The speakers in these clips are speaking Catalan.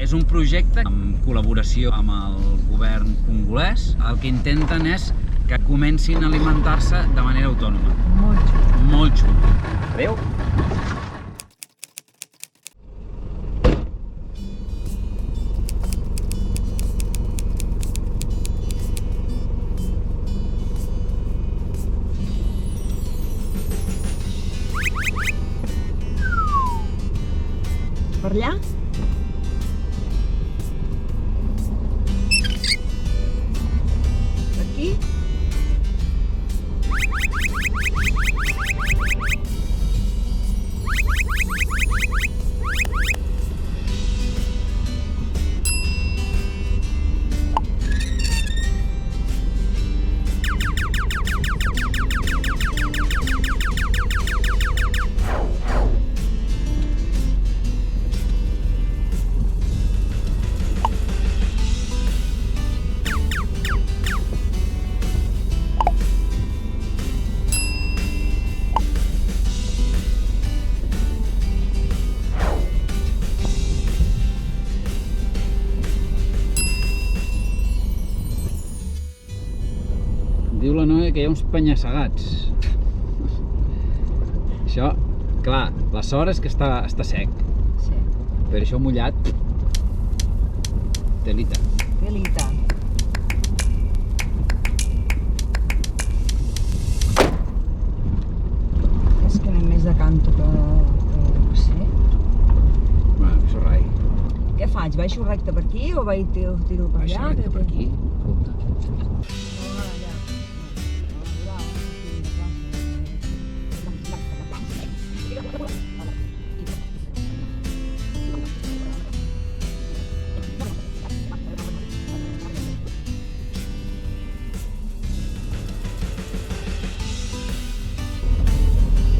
És un projecte en col·laboració amb el govern congolès. El que intenten és que comencin a alimentar-se de manera autònoma. Molt xulo. Molt xulo. Adéu. Per allà? Aquí? Diu la noia que hi ha uns penya-segats. Això, clar, la sort és que està sec, Sí. però això mullat, telita. Telita. És que anem més de canto que no sé. Bueno, això rai. Què faig? Baixo recte per aquí o tiro per allà? Baixa recte per aquí.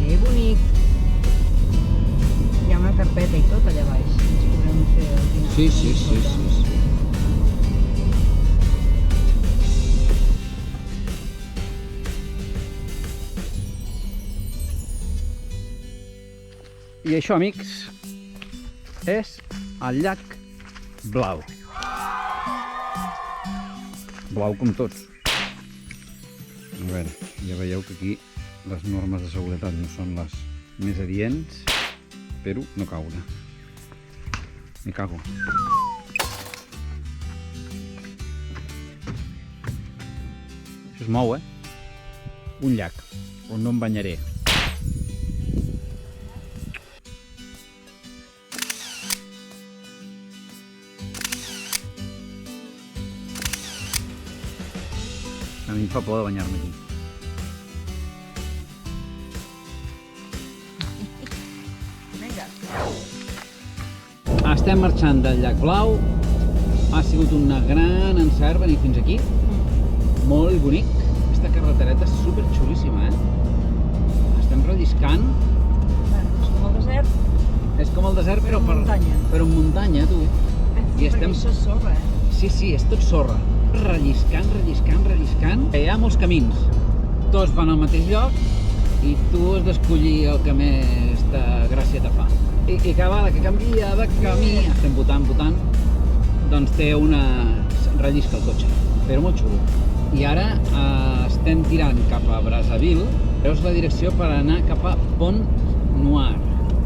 Que bonic! Hi ha una carpeta i tot allà baix. Ens podrem fer el dinar. Sí. I això, amics, és el llac Blau. Blau com tots. A veure, ja veieu que aquí les normes de seguretat no són les més adients. Espero no caure. Me cago. Això es mou, Un llac, on no em banyaré. A mi em fa por de banyar-me aquí. Vinga. Estem marxant del llac Blau. Ha sigut una gran encert venir fins aquí. Molt bonic. Aquesta carretereta és superxulíssima, Estem relliscant. Bueno, és com el desert. És com el desert, però Però en muntanya. Però en muntanya, tu. I estem... Perquè això és sorra, Sí, és tot sorra. Relliscant. Hi ha molts camins. Tots van al mateix lloc i tu has d'escollir el que més gràcia te fa. I cada vegada que canvia de camí, estem votant, doncs té una... rellisca el cotxe, però molt xulo. I ara estem tirant cap a Brazzaville. Veus la direcció per anar cap a Pont Noir.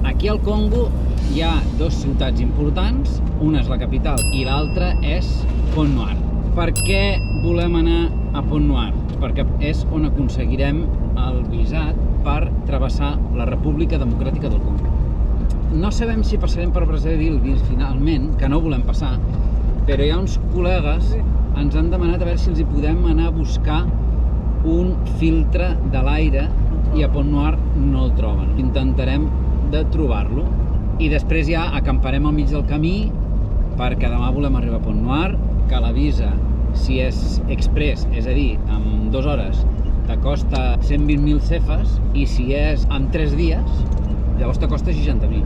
Aquí al Congo hi ha dues ciutats importants, una és la capital i l'altra és Pont Noir. Per què volem anar a Pont Noir? Perquè és on aconseguirem el visat per travessar la República Democràtica del Congo. No sabem si passarem per Brazzaville finalment, que no volem passar, però hi ha uns col·legues ens han demanat a veure si els hi podem anar a buscar un filtre de l'aire i a Pont Noir no el troben. Intentarem de trobar-lo i després ja acamparem al mig del camí perquè demà volem arribar a Pont Noir, que la visa, si és express, és a dir, en 2 hores, t'acosta 120.000 cefes i si és en 3 dies, llavors t'acosta 60.000.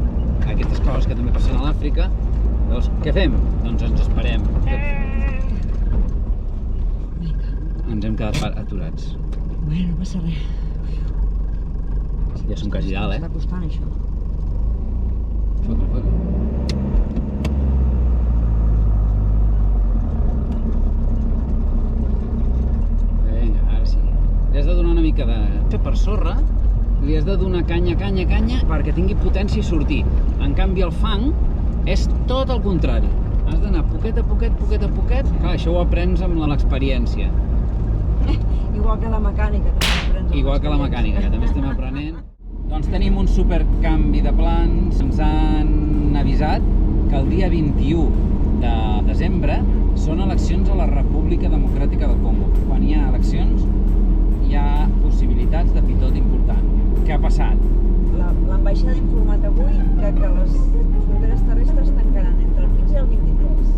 Aquestes coses que també passen a l'Àfrica. Llavors, què fem? Doncs ens esperem. Ens hem quedat aturats. Bueno, no passa res. Ja som quasi dalt, Està eh? costant, això. Foto. li has de donar una mica de per sorra, li has de donar canya perquè tingui potència i sortir. En canvi el fang és tot el contrari. Has d'anar poquet a poquet. Clar, això ho aprens amb l'experiència. Igual que la mecànica, també aprens. Igual que la mecànica, que també estem aprenent. Doncs tenim un supercanvi de plans. Ens han avisat que el dia 21 de desembre són eleccions a la República Democràtica del Congo. Quan hi ha eleccions hi ha possibilitats de pitot important. Què ha passat? L'ambaixada ha informat avui que les fronteres terrestres tancaran entre el 15 i el 23.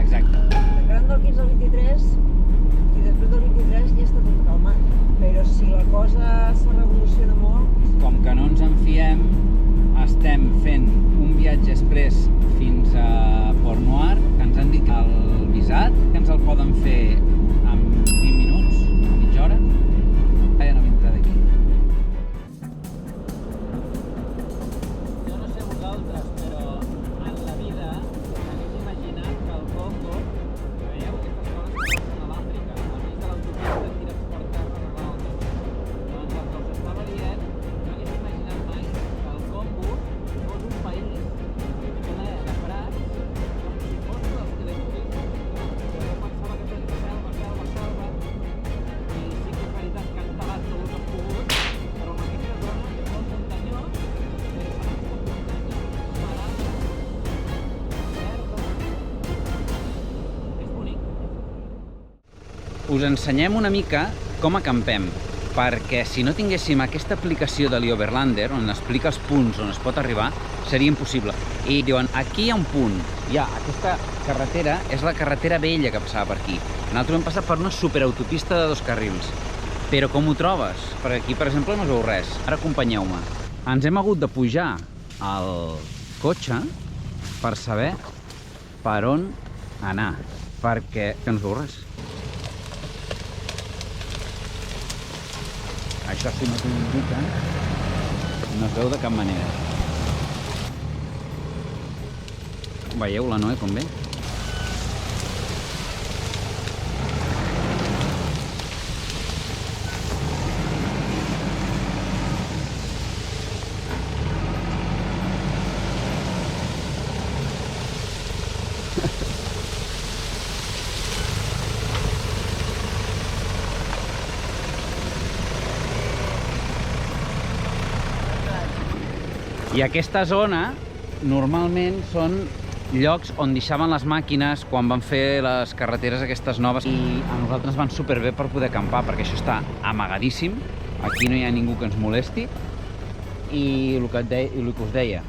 Exacte. Tancaran del 15 al 23 i després del 23 ja està tot calmat. Però si la cosa se revoluciona molt... Com que no ens en fiem, estem fent un viatge express fins a Port Noir, que ens han dit que el visat, que ens el poden fer en 20 minuts, mitja hora, ja no vindrà d'aquí. Jo no sé vosaltres, però en la vida m'hagués imaginat que el Congo, veieu aquestes coses que passen a l'Àfrica, al mig de l'autopista tires per terra a l'altre. Doncs el que us estava dient, no hagués imaginat mai que el Congo fos un país ple de prats, com si fos dels telenotícies. Jo pensava que tenia selva, i sí que és veritat que han talat tot el que han pogut, però en aquesta zona és molt muntanyós, sense aquesta muntanya, barata, verda, és bonic. Us ensenyem una mica com acampem, perquè si no tinguéssim aquesta aplicació de l'Overlander, on explica els punts on es pot arribar, seria impossible. I diuen, aquí hi ha un punt, aquesta carretera és la carretera vella que passava per aquí. Nosaltres hem passat per una superautopista de 2 carrils. Però com ho trobes? Perquè aquí, per exemple, no es veu res. Ara acompanyeu-me. Ens hem hagut de pujar al cotxe per saber per on anar, perquè no es veu res. Això si no t'ho indica, no es veu de cap manera. Veieu la Noé com ve? I aquesta zona normalment són llocs on deixaven les màquines quan van fer les carreteres aquestes noves, i a nosaltres van superbé per poder acampar, perquè això està amagadíssim, aquí no hi ha ningú que ens molesti, i el que us deia,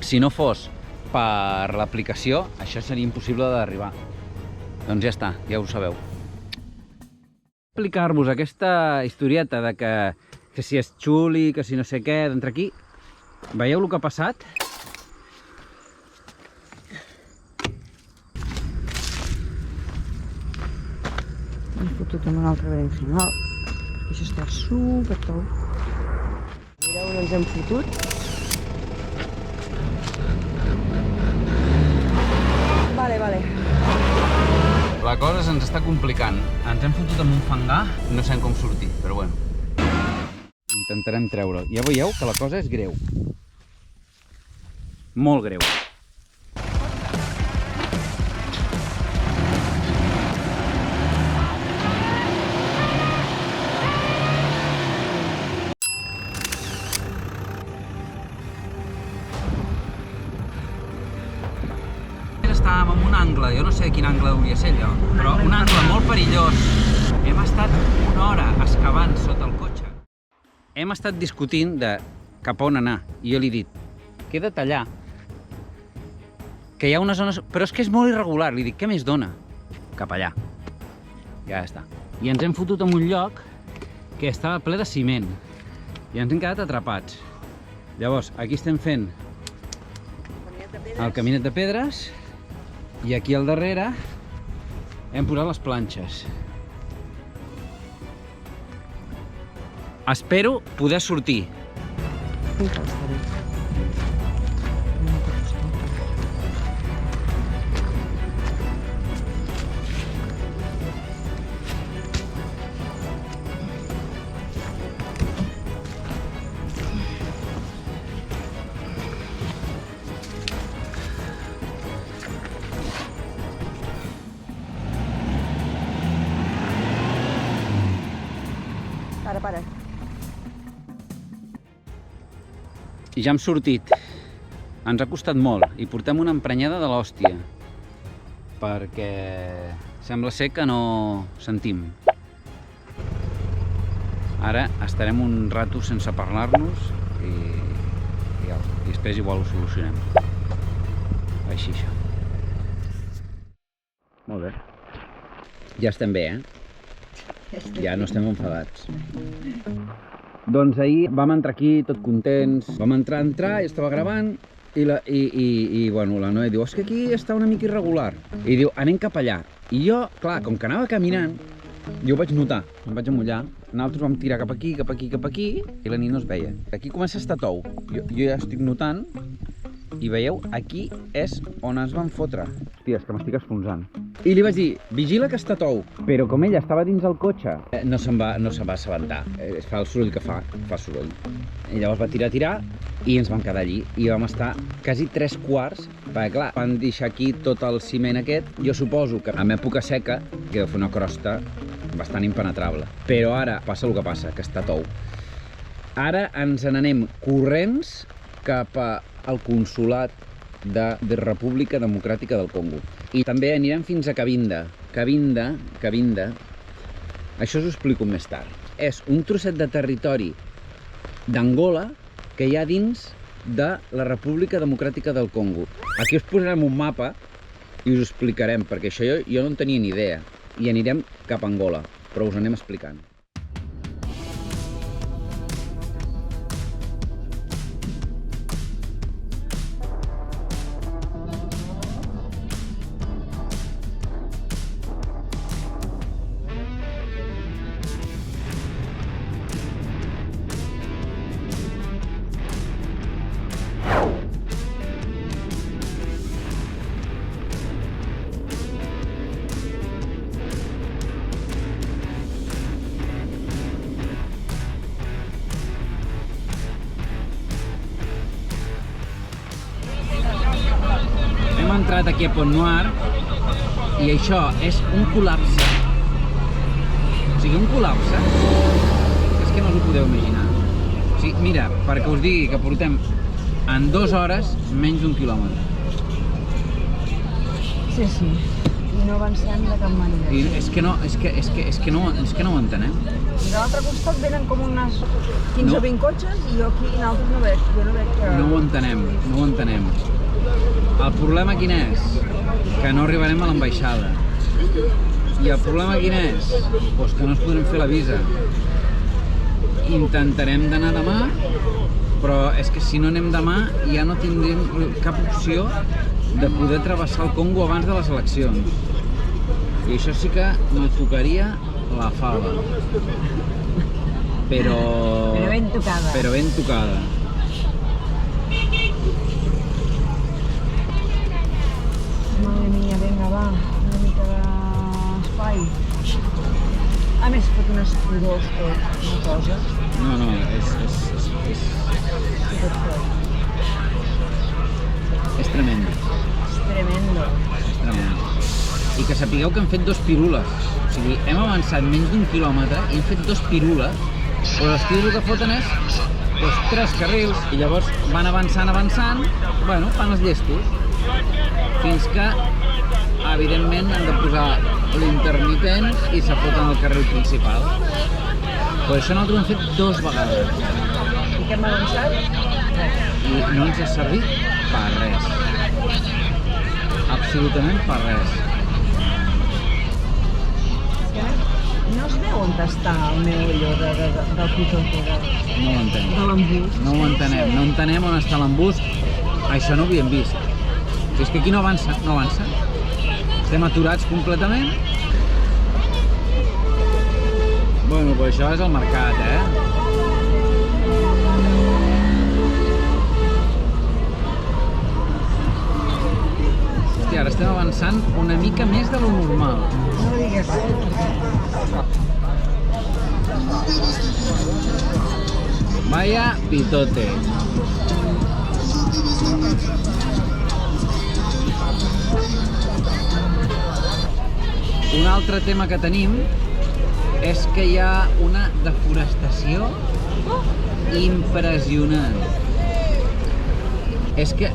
si no fos per l'aplicació, això seria impossible d'arribar. Doncs ja està, ja ho sabeu. Explicar-vos aquesta historieta de que si és xuli, que si no sé què, d'entre aquí. Veieu el que ha passat? M'he fotut amb un altre berenjenal. Això està supertou. Mireu on ens hem fotut. Vale. La cosa se'ns està complicant. Ens hem fotut amb un fangar, no sabem com sortir, però bueno. Intentarem treure'l. Ja veieu que la cosa és greu. Molt greu. Estàvem en un angle, jo no sé quin angle hauria de ser allò, però un angle molt perillós. Hem estat una hora excavant sota el cotxe. Hem estat discutint de cap a on anar, i jo li he dit, queda't allà, que hi ha unes zones... Però és que és molt irregular, li dic, què més dona? Cap allà. Ja està. I ens hem fotut en un lloc que estava ple de ciment, i ens hem quedat atrapats. Llavors, aquí estem fent el caminet de pedres, i aquí al darrere hem posat les planxes. Espero poder sortir. Ja hem sortit. Ens ha costat molt i portem una emprenyada de l'hòstia perquè sembla ser que no sentim. Ara estarem un rato sense parlar-nos i després igual ho solucionem. Així això. Molt bé. Ja estem bé, Ja no estem enfadats. Doncs ahir vam entrar aquí tot contents, vam entrar i estava gravant i bueno, la Noé diu, és que aquí està una mica irregular. I diu, anem cap allà. I jo, clar, com que anava caminant, jo ho vaig notar, em vaig amollar. Nosaltres vam tirar cap aquí, i la nit no es veia. Aquí comença a estar tou. Jo ja estic notant, i veieu, aquí és on es van fotre. Hòstia, és que m'estic enfonsant. I li vaig dir, vigila que està tou. Però com ella estava dins el cotxe, no se'n va assabentar. Fa el soroll que fa soroll. I llavors va tirar, i ens vam quedar allí. I vam estar quasi 3/4, perquè clar, van deixar aquí tot el ciment aquest. Jo suposo que en època seca, que deu fer una crosta bastant impenetrable. Però ara passa el que passa, que està tou. Ara ens n'anem corrents cap al consolat de República Democràtica del Congo. I també anirem fins a Cabinda. Cabinda, això us ho explico més tard. És un trosset de territori d'Angola que hi ha dins de la República Democràtica del Congo. Aquí us posarem un mapa i us ho explicarem, perquè això jo no en tenia ni idea. I anirem cap a Angola, però us anem explicant. Hem entrat aquí a Pont Noir i això és un col·lapse. O sigui, un col·lapse és que no us ho podeu imaginar. O sigui, mira, perquè us digui que portem en 2 hores menys d'1 quilòmetre. Sí. I no avancem de cap manera. I és que no ho entenem. I de l'altre costat venen com unes 15 o 20 cotxes i jo aquí nosaltres no veig. Jo no veig que... No ho entenem. El problema quin és? Que no arribarem a l'ambaixada. I el problema quin és? Doncs que no ens podrem fer la visa. Intentarem d'anar demà, però és que si no anem demà ja no tindrem cap opció de poder travessar el Congo abans de les eleccions. I això sí que me tocaria la fava. Però ben tocada. Madre mía, venga, va, una mica d'espai. A més, fot unes pudors tot, una cosa. No, és tremendo. És tremendo. I que sapigueu que hem fet 2 pirules. O sigui, hem avançat menys d'1 quilòmetre i hem fet 2 pirules, però els tios el que foten és 3 carrils i llavors van avançant, bueno, fan els llestos, fins que, evidentment, han de posar l'intermitent i se foten al carril principal. Però això nosaltres ho hem fet 2 vegades. I què hem avançat? I no ens ha servit per res. Absolutament per res. No es veu on està el meu allò del pitó No ho entenem. de l'embús. No ho entenem. No entenem on està l'embús. Això no ho havíem vist. Si és que aquí no avança. Estem aturats completament. Bueno, però això és el mercat, Hòstia, ara estem avançant una mica més de lo normal. No digues res. Vaya pitote. Un altre tema que tenim és que hi ha una deforestació impressionant. És que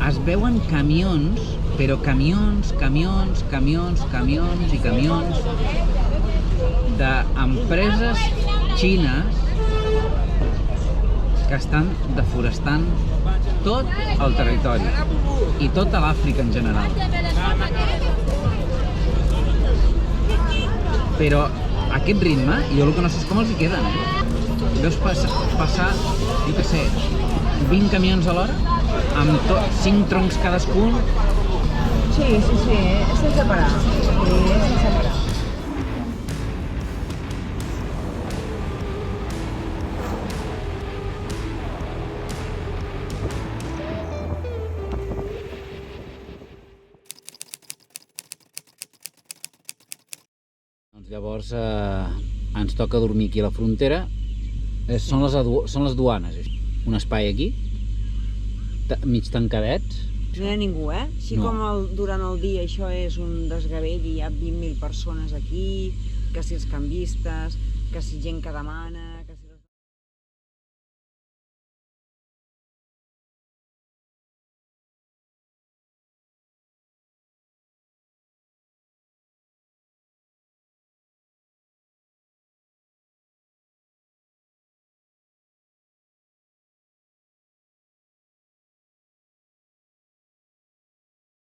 es veuen camions, però camions i camions d'empreses xines que estan deforestant tot el territori i tota l'Àfrica en general. Però a aquest ritme, jo el que no sé és com els hi queden, Veus passar, jo què sé, 20 camions a l'hora, amb 5 troncs cadascun. Sí, sense parar. Sí, sense parar. Llavors ens toca dormir aquí a la frontera. Són les duanes, un espai aquí, mig tancadets. No hi ha ningú, Així No. com durant el dia això és un desgavell i hi ha 20.000 persones aquí, que si els canvistes, que si gent que demana...